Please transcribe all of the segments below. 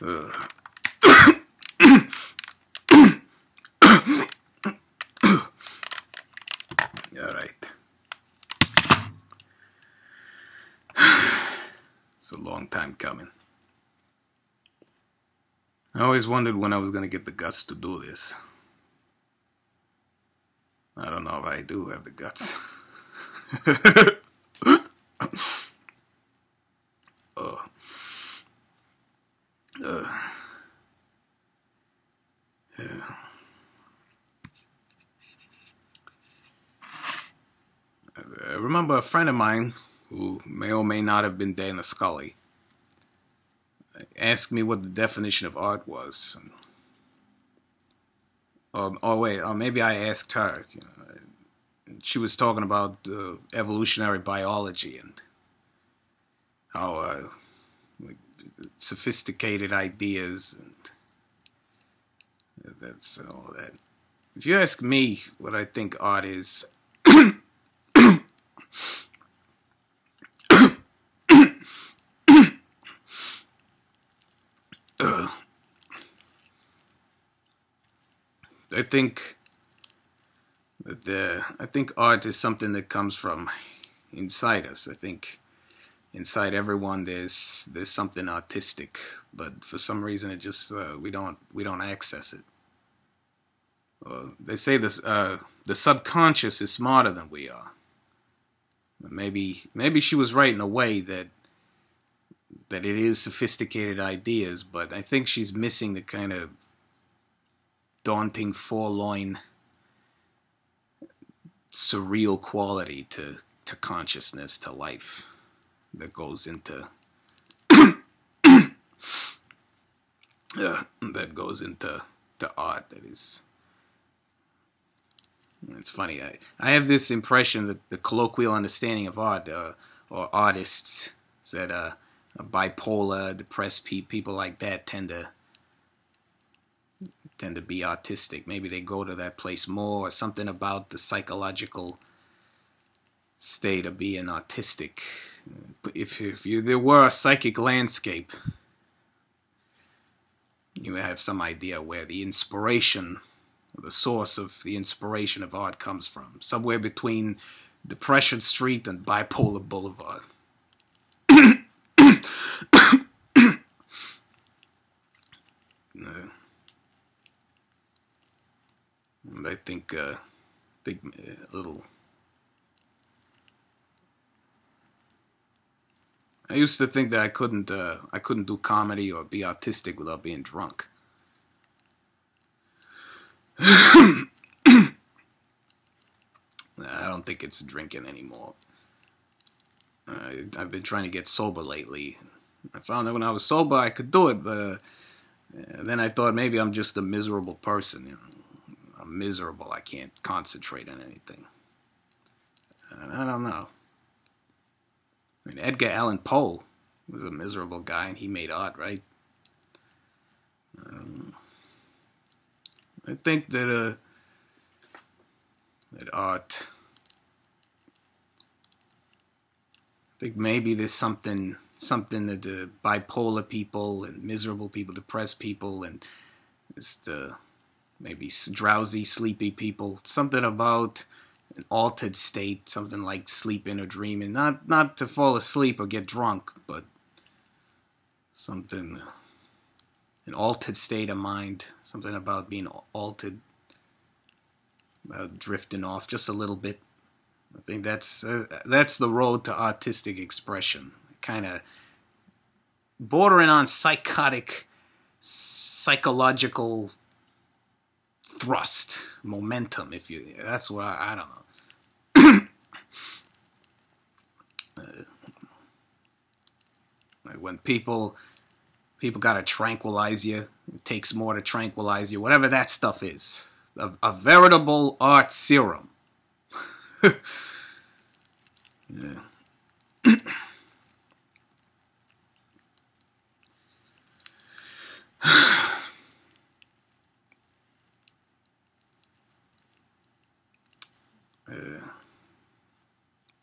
Uh, all right. It's a long time coming. I always wondered when I was going to get the guts to do this. I don't know if I do have the guts. uh, yeah. I remember a friend of mine who may or may not have been Dana Scully asked me what the definition of art was. Or maybe I asked her. You know, she was talking about evolutionary biology and how like, sophisticated ideas and that's all that. If you ask me what I think art is, I think art is something that comes from inside us. I think inside everyone there's something artistic, but for some reason it just we don't access it. They say this the subconscious is smarter than we are. Maybe she was right in a way that it is sophisticated ideas, but I think she's missing the kind of daunting, forlorn, surreal quality to consciousness, to life that goes into art. That is, it's funny. I have this impression that the colloquial understanding of art or artists that bipolar, depressed people like that tend to be artistic. Maybe they go to that place more, or something about the psychological state of being artistic. If there were a psychic landscape, you would have some idea where the inspiration, or the source of the inspiration of art comes from. Somewhere between Depression Street and Bipolar Boulevard. I think a little. I used to think that I couldn't do comedy or be artistic without being drunk. I don't think it's drinking anymore. I've been trying to get sober lately. I found that when I was sober I could do it, but then I thought maybe I'm just a miserable person. You know? I'm miserable. I can't concentrate on anything. I don't know. I mean, Edgar Allan Poe was a miserable guy, and he made art, right? I think that art. I think maybe there's something that bipolar people and miserable people, depressed people, and just maybe drowsy, sleepy people. Something about an altered state, something like sleeping or dreaming. Not to fall asleep or get drunk, but something, an altered state of mind. Something about being altered, about drifting off just a little bit. I think that's the road to artistic expression. Kind of bordering on psychotic, psychological thrust, momentum. That's what I don't know. Like when people gotta tranquilize you, it takes more to tranquilize you. Whatever that stuff is, a veritable art serum. Yeah.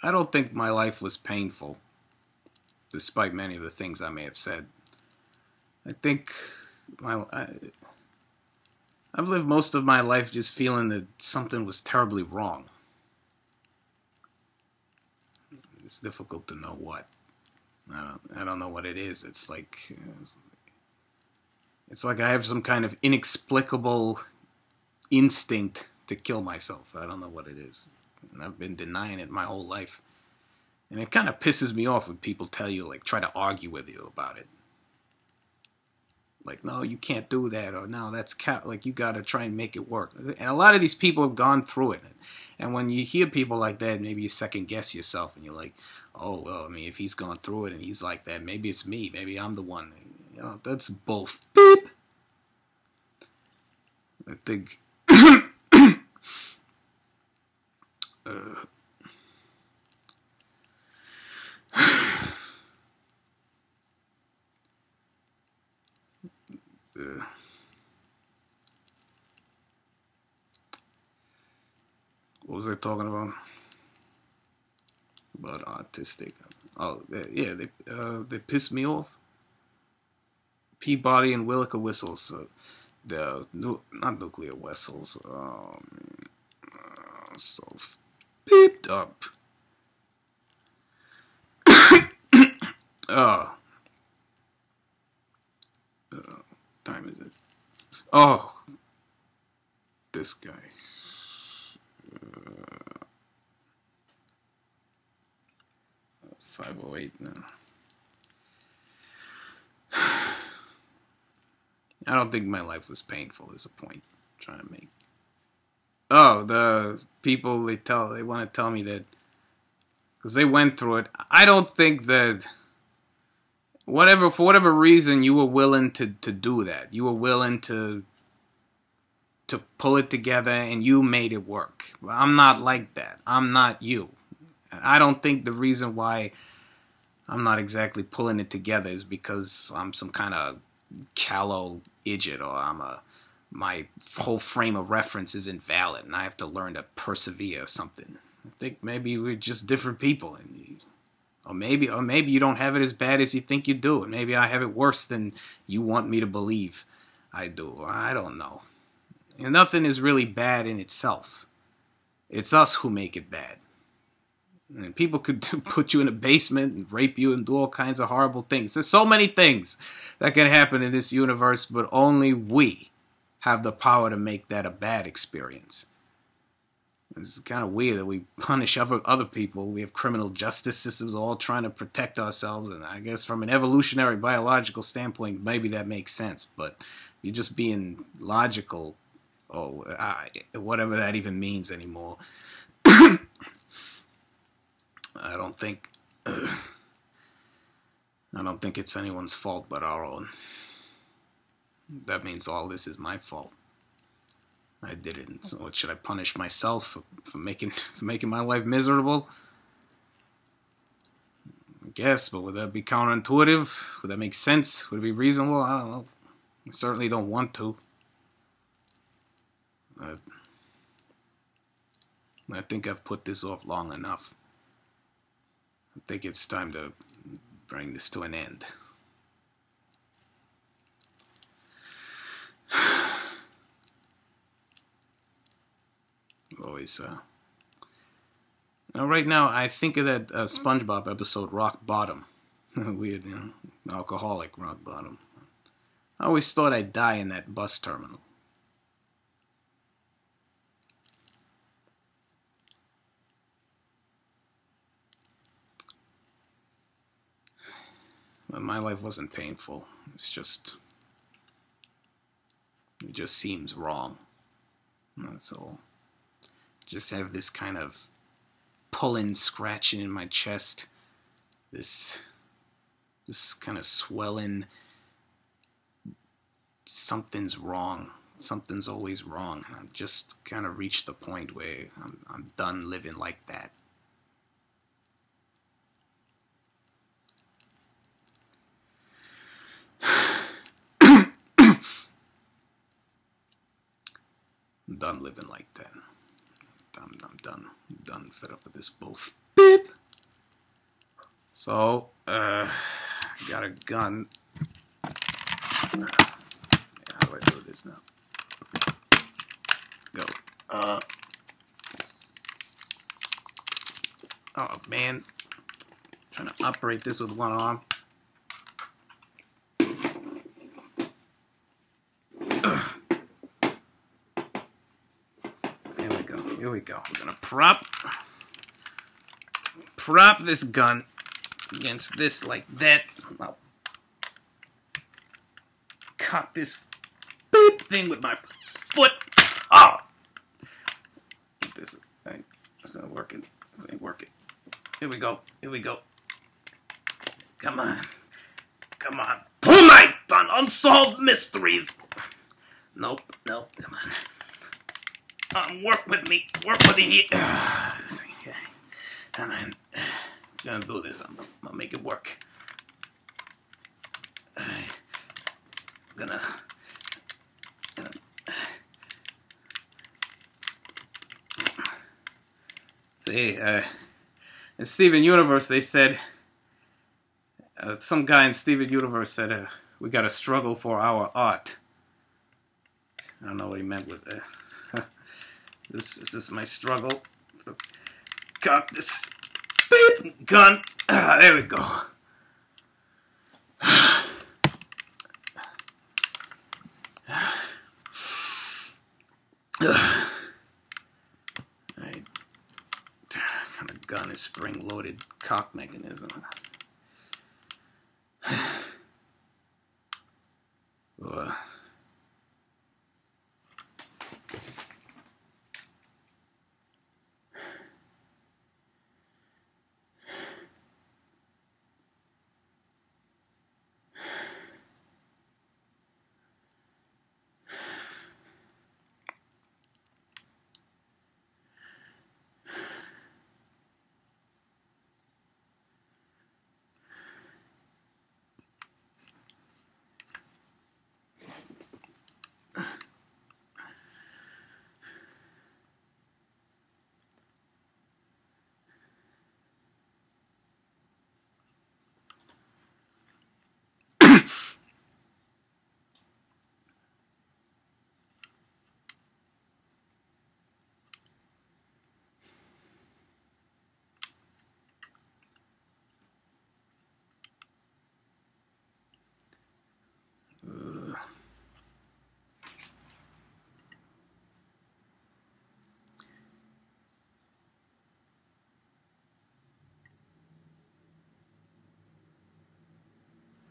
I don't think my life was painful, despite many of the things I may have said. I think I've lived most of my life just feeling that something was terribly wrong. It's difficult to know what. I don't know what it is. It's like I have some kind of inexplicable instinct to kill myself. I don't know what it is. And I've been denying it my whole life. And it kind of pisses me off when people tell you, like, try to argue with you about it. Like, no, you can't do that, or no, that's like, you got to try and make it work. And a lot of these people have gone through it. And when you hear people like that, maybe you second guess yourself, and you're like, oh, well, I mean, if he's gone through it and he's like that, maybe it's me. Maybe I'm the one. You know, that's both. Beep. I think. What was I talking about? About autistic. Oh, yeah, they pissed me off. Peabody and Williker whistles. Not nuclear whistles. So beeped up. Time is it? Oh, this guy. 5:08 now. I don't think my life was painful, is a point I'm trying to make. Oh, the people, they want to tell me that because they went through it. I don't think that for whatever reason you were willing to do that. You were willing to pull it together and you made it work. I'm not like that. I'm not you. I don't think the reason why I'm not exactly pulling it together is because I'm some kind of callow idiot, or my whole frame of reference is invalid and I have to learn to persevere or something. I think maybe we're just different people, or maybe you don't have it as bad as you think you do, and maybe I have it worse than you want me to believe I do. I don't know. And nothing is really bad in itself. It's us who make it bad. And people could put you in a basement and rape you and do all kinds of horrible things. There's so many things that can happen in this universe, but only we have the power to make that a bad experience. It's kind of weird that we punish other people. We have criminal justice systems all trying to protect ourselves, and I guess from an evolutionary biological standpoint, maybe that makes sense. But you're just being logical, or whatever that even means anymore. I don't think it's anyone's fault but our own. That means all this is my fault. I did it. So what, should I punish myself for making my life miserable? I guess, but would that be counterintuitive? Would that make sense? Would it be reasonable? I don't know. I certainly don't want to. I think I've put this off long enough. I think it's time to bring this to an end. Always, right now I think of that SpongeBob episode, Rock Bottom. Weird, alcoholic rock bottom. I always thought I'd die in that bus terminal. But my life wasn't painful. It just seems wrong. That's all. Just have this kind of pulling, scratching in my chest. This kind of swelling. Something's wrong. Something's always wrong. And I've just kind of reached the point where I'm done living like that. I'm done living like that. I'm done. I'm done. Fed up with this bullshit. Beep. So, got a gun. How do I do this now? Go. Oh man, trying to operate this with one arm. Here we go. Here we go. We're gonna prop this gun against this like that. I'll cock this beep thing with my foot. Oh, this not working. This ain't working. Here we go. Here we go. Come on. Come on. Tonight on Unsolved Mysteries. Nope. Nope. Come on. Work with me. Work with me here. Come on. I'm gonna do this. I'm gonna make it work. I'm gonna see, in Steven Universe, they said, some guy in Steven Universe said, we gotta struggle for our art. I don't know what he meant with that. This is my struggle. Cock this beep gun. There we go. Kind of gun is spring-loaded cock mechanism.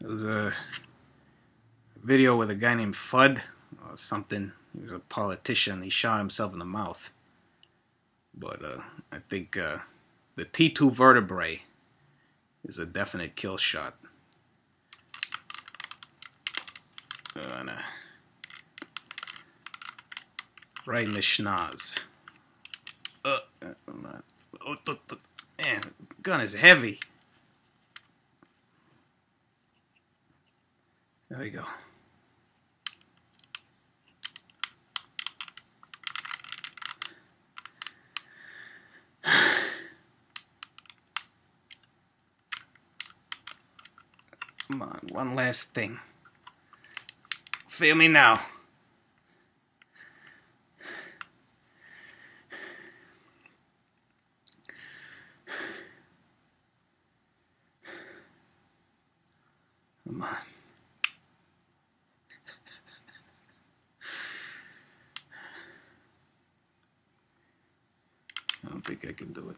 There was a video with a guy named Fudd or something. He was a politician. He shot himself in the mouth. But I think the T2 vertebrae is a definite kill shot. Right in the schnoz. Man, the gun is heavy. There we go. Come on, one last thing. Feel me now. Come on. I don't think I can do it.